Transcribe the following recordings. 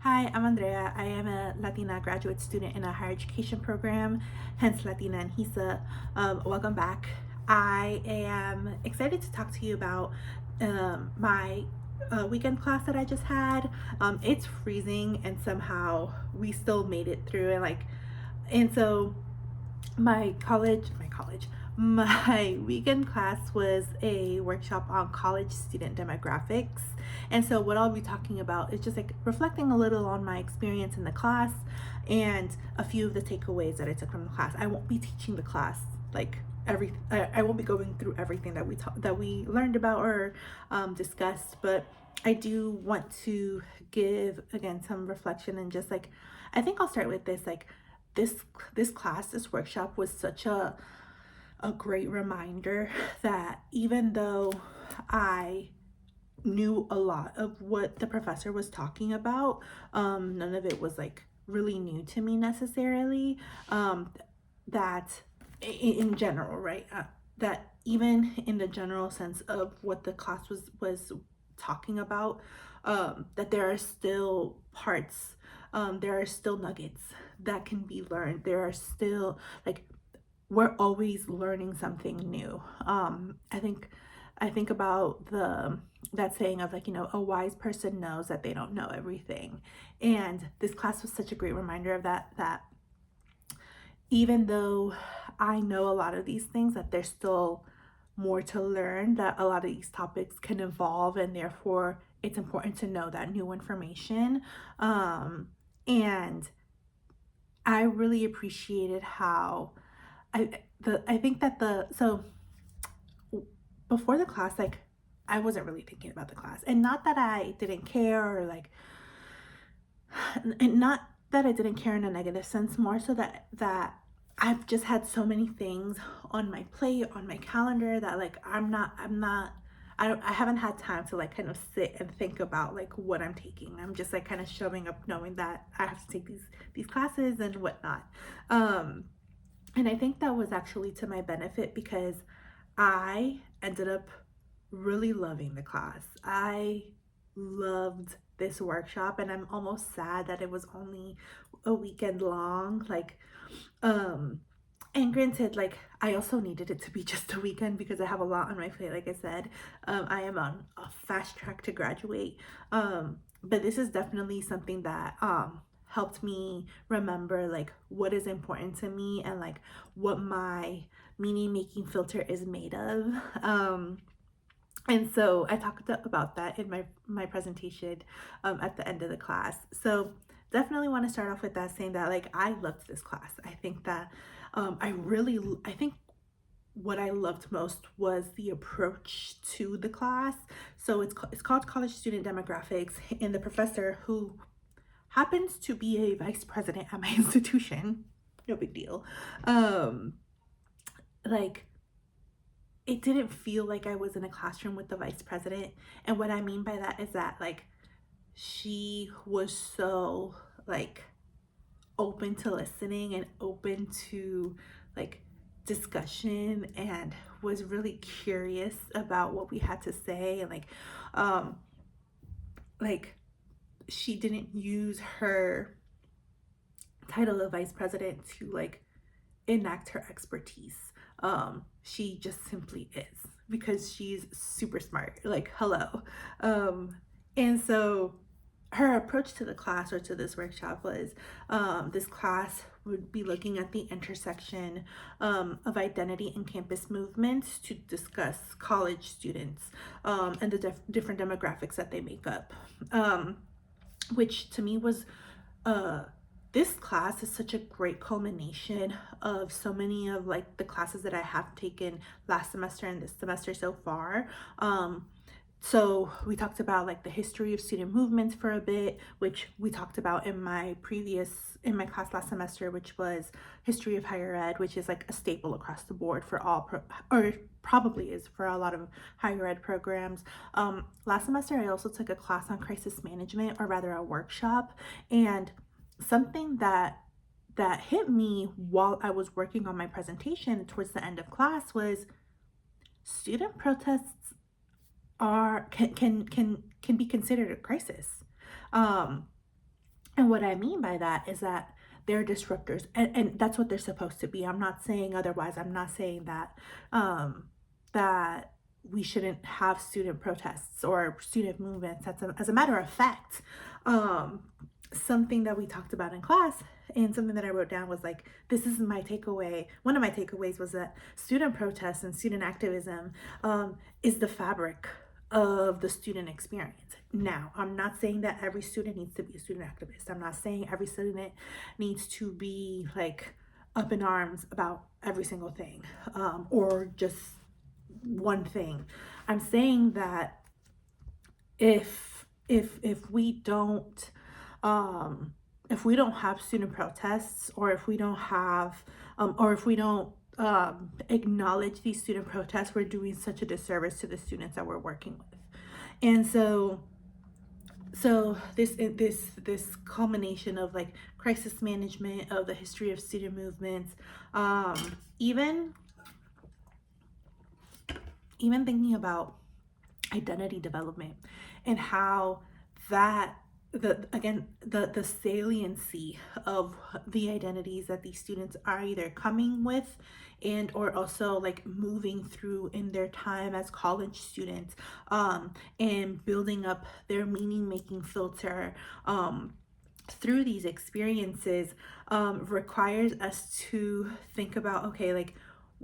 Hi, I'm Andrea. I am a Latina graduate student in a higher education program, hence Latina and HESA. Welcome back. I am excited to talk to you about my weekend class that I just had. It's freezing and somehow we still made it through and so my weekend class was a workshop on college student demographics. And so what I'll be talking about is just like reflecting a little on my experience in the class and a few of the takeaways that I took from the class. I won't be teaching the class like I won't be going through everything that we learned about or discussed, but I do want to give again some reflection and just like I think I'll start with this this workshop was such a great reminder that even though I knew a lot of what the professor was talking about, none of it was like really new to me necessarily. That in general, right? That even in the general sense of what the class was talking about, that there are still parts, there are still nuggets that can be learned. There are still like we're always learning something new. I think about the that saying of like, a wise person knows that they don't know everything. And this class was such a great reminder of that even though I know a lot of these things, that there's still more to learn, that a lot of these topics can evolve, and therefore it's important to know that new information. And I really appreciated how I think that the so before the class, like I wasn't really thinking about the class, and not that I didn't care or like, and not that I didn't care in a negative sense, more so that I've just had so many things on my plate, on my calendar, that like I haven't had time to like kind of sit and think about like what I'm taking. I'm just like kind of showing up knowing that I have to take these classes and whatnot. Um and I think that was actually to my benefit because I ended up really loving the class. I loved this workshop, and I'm almost sad that it was only a weekend long. Um, and granted, like I also needed it to be just a weekend because I have a lot on my plate. Like I said, I am on a fast track to graduate. But this is definitely something that helped me remember like what is important to me and like what my meaning making filter is made of. And so I talked about that in my presentation at the end of the class. So definitely want to start off with that, saying that like I loved this class. I think that I think what I loved most was the approach to the class. So it's called College Student Demographics, and the professor, who happens to be a vice president at my institution, no big deal. Um, like it didn't feel like I was in a classroom with the vice president. And what I mean by that is that like she was so like open to listening and open to like discussion, and was really curious about what we had to say, and um like she didn't use her title of vice president to like enact her expertise. She just simply is, because she's super smart. Like, hello. And so her approach to the class, or to this workshop, was this class would be looking at the intersection of identity and campus movements to discuss college students and the different demographics that they make up, which to me was uh, this class is such a great culmination of so many of like the classes that I have taken last semester and this semester so far. So we talked about like the history of student movements for a bit, which we talked about in my class last semester, which was history of higher ed, which is like a staple across the board for or probably is for a lot of higher ed programs. Last semester I also took a class on crisis management, or rather a workshop, and something that hit me while I was working on my presentation towards the end of class was student protests can be considered a crisis. Um, And what I mean by that is that they're disruptors, and that's what they're supposed to be. I'm not saying otherwise. I'm not saying that that we shouldn't have student protests or student movements. As a matter of fact, um, something that we talked about in class and something that I wrote down was like, this is my takeaway. One of my takeaways was that student protests and student activism is the fabric of the student experience. Now, I'm not saying that every student needs to be a student activist. I'm not saying every student needs to be like up in arms about every single thing, or just one thing. I'm saying that if we don't if we don't have student protests, or if we don't have or if we don't acknowledge these student protests, we're doing such a disservice to the students that we're working with. And so this culmination of like crisis management, of the history of student movements, even thinking about identity development and how that the saliency of the identities that these students are either coming with and or also like moving through in their time as college students, and building up their meaning making filter through these experiences, requires us to think about, okay, like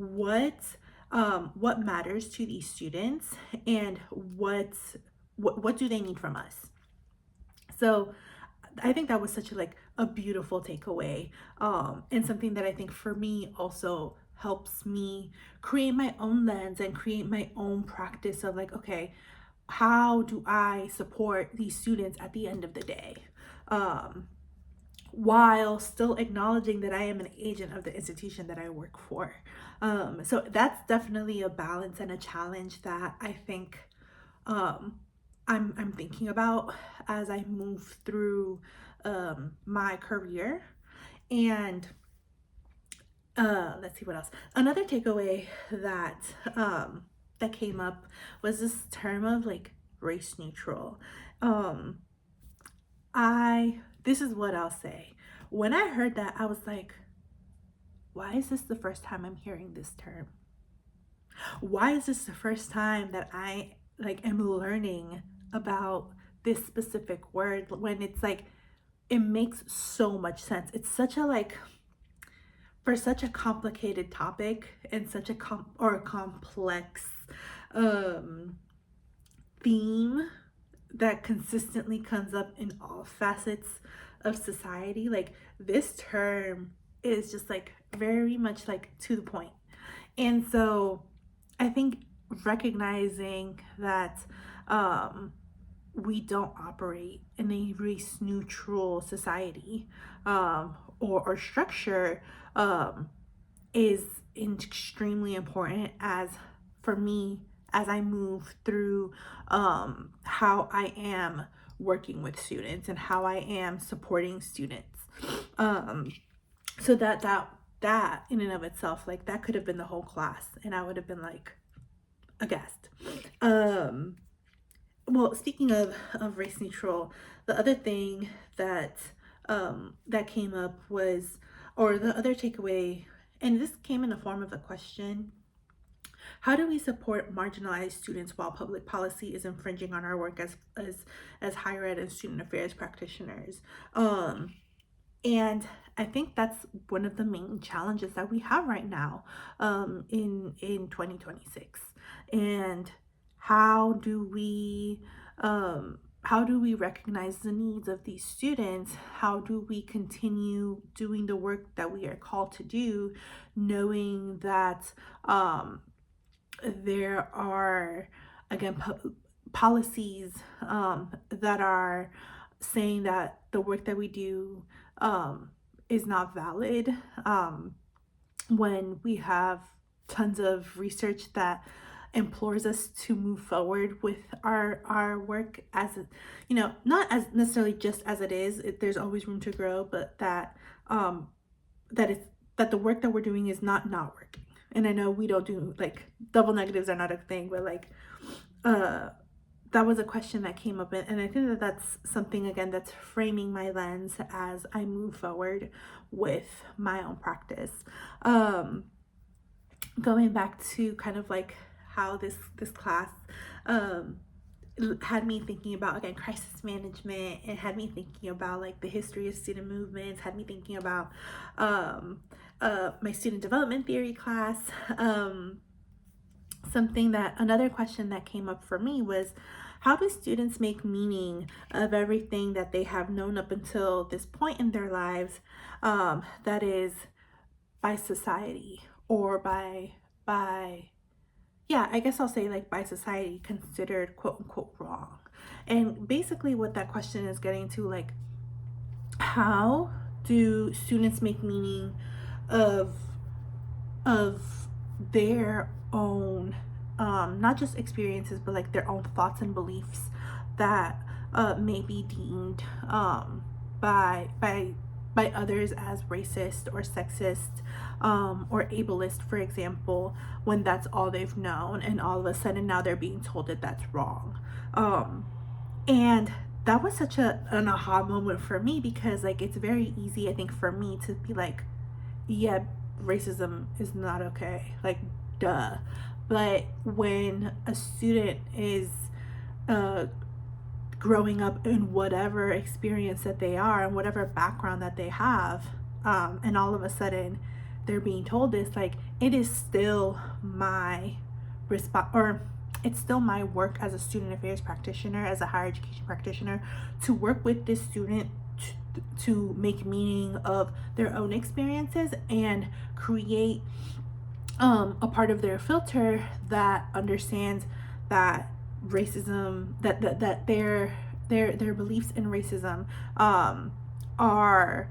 what matters to these students, and what do they need from us. So I think that was such a beautiful takeaway, and something that I think for me also helps me create my own lens and create my own practice of like, okay, how do I support these students at the end of the day, um, while still acknowledging that I am an agent of the institution that I work for. So that's definitely a balance and a challenge that I think um, I'm thinking about as I move through my career. And let's see what else. Another takeaway that that came up was this term of like race neutral. Um, I This is what I'll say. When I heard that, I was like, why is this the first time I'm hearing this term? Why is this the first time that I like am learning about this specific word, when it's like it makes so much sense? It's such a for such a complicated topic and such a complex um theme that consistently comes up in all facets of society. Like this term is just like very much like to the point. And so I think recognizing that we don't operate in a race neutral society, or structure, is extremely important as for me as I move through how I am working with students and how I am supporting students. Um, so that in and of itself, like that could have been the whole class, and I would have been like aghast. Um, well, speaking of race neutral, the other thing that came up was, or the other takeaway, and this came in the form of a question: how do we support marginalized students while public policy is infringing on our work as higher ed and student affairs practitioners? And I think that's one of the main challenges that we have right now, in 2026. And how do we recognize the needs of these students? How do we continue doing the work that we are called to do, knowing that there are, again, policies that are saying that the work that we do is not valid, when we have tons of research that implores us to move forward with our work as not as necessarily just as it is. There's always room to grow, but that that it's that the work that we're doing is not working. And I know we don't do, like, double negatives are not a thing, but like that was a question that came up, and I think that that's something, again, that's framing my lens as I move forward with my own practice. Um, Going back to kind of like how this class um, had me thinking about, again, crisis management. It had me thinking about like the history of student movements, had me thinking about um, my student development theory class. Another question that came up for me was, how do students make meaning of everything that they have known up until this point in their lives, that is by society, or by yeah, I guess I'll say like by society considered quote unquote wrong. And basically what that question is getting to, like, how do students make meaning of their own, not just experiences, but like their own thoughts and beliefs that may be deemed by others as racist or sexist, or ableist, for example, when that's all they've known, and all of a sudden now they're being told that that's wrong. And that was such an aha moment for me, because like it's very easy, I think, for me to be like, yeah, racism is not okay, like, duh. But when a student is uh, growing up in whatever experience that they are and whatever background that they have, and all of a sudden they're being told this, like, it is still my response, or it's still my work as a student affairs practitioner, as a higher education practitioner, to work with this student to make meaning of their own experiences and create a part of their filter that understands that racism, that their beliefs in racism are,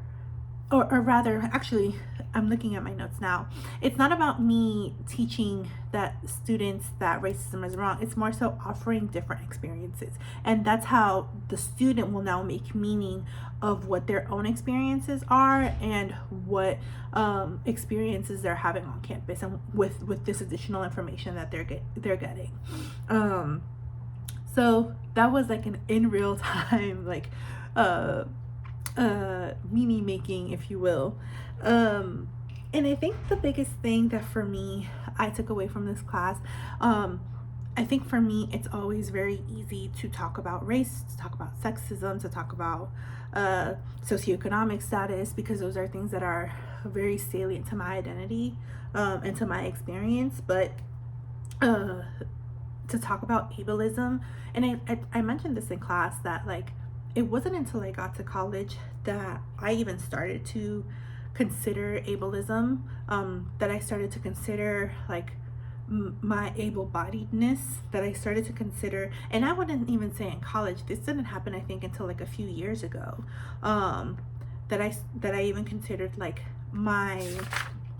or rather, actually, I'm looking at my notes now. It's not about me teaching that students that racism is wrong. It's more so offering different experiences. And that's how the student will now make meaning of what their own experiences are, and what experiences they're having on campus, and with this additional information that they're getting. So that was like an in real time, like, meaning making, if you will. And I think the biggest thing that for me I took away from this class, I think for me it's always very easy to talk about race, to talk about sexism, to talk about socioeconomic status, because those are things that are very salient to my identity, and to my experience. But to talk about ableism, and I mentioned this in class, that like, it wasn't until I got to college that I even started to consider ableism, that I started to consider like my able-bodiedness, that I started to consider, and I wouldn't even say in college, this didn't happen, I think, until like a few years ago, that I even considered like my,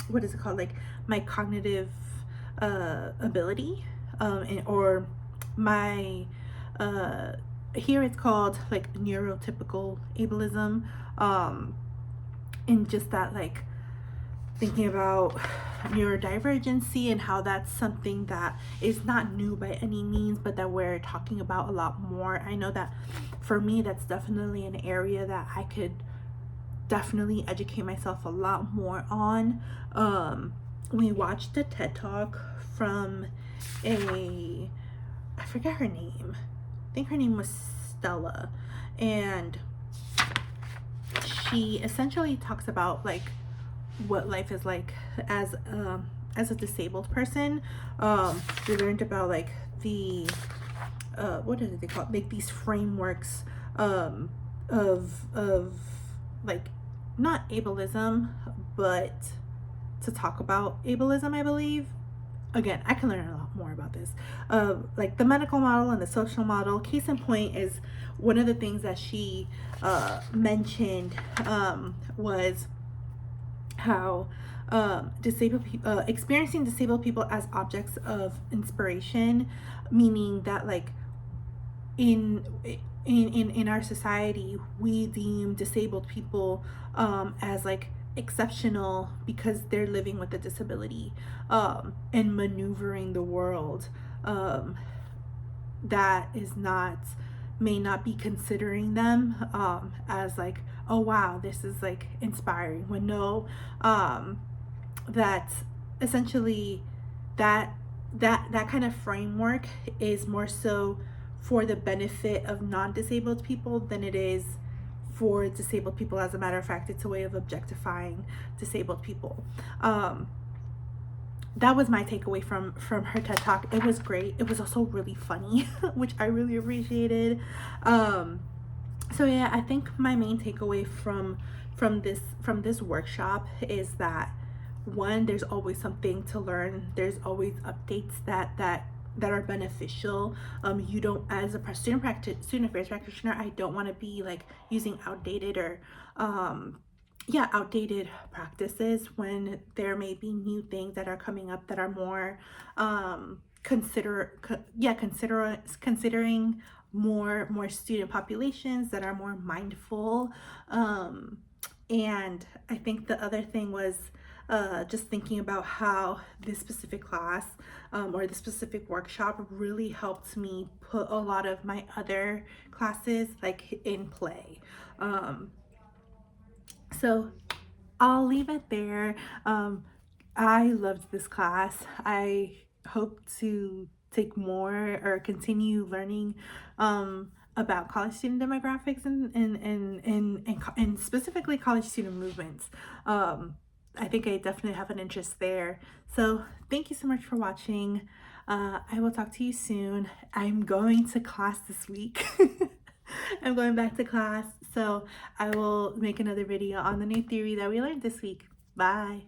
what is it called, like my cognitive ability, or my here it's called like neurotypical ableism, and just that, like, thinking about neurodivergency and how that's something that is not new by any means, but that we're talking about a lot more. I know that for me, that's definitely an area that I could definitely educate myself a lot more on. We watched a TED Talk from I forget her name. I think her name was Stella, and she essentially talks about like what life is like as a disabled person. We learned about like the what is it they call it? Like these frameworks of like, not ableism, but to talk about ableism, I believe. Again, I can learn a lot more about this. Like the medical model and the social model. Case in point is one of the things that she mentioned, was how experiencing disabled people as objects of inspiration, meaning that like in our society, we deem disabled people as like exceptional because they're living with a disability, and maneuvering the world that is not, may not be considering them as like, oh wow, this is like inspiring, when no, that essentially that that kind of framework is more so for the benefit of non-disabled people than it is for disabled people. As a matter of fact, it's a way of objectifying disabled people. That was my takeaway from her TED Talk. It was great. It was also really funny, which I really appreciated. So yeah, I think my main takeaway from this workshop is that, one, there's always something to learn. There's always updates that are beneficial. You don't, as a student affairs practitioner, I don't want to be like using outdated or outdated practices when there may be new things that are coming up that are more considering more student populations that are more mindful. And I think the other thing was just thinking about how this specific class or this specific workshop really helped me put a lot of my other classes like in play. So I'll leave it there. I loved this class. I hope to take more or continue learning about college student demographics and specifically college student movements. I think I definitely have an interest there. So thank you so much for watching. I will talk to you soon. I'm going to class this week. I'm going back to class, so I will make another video on the new theory that we learned this week. Bye.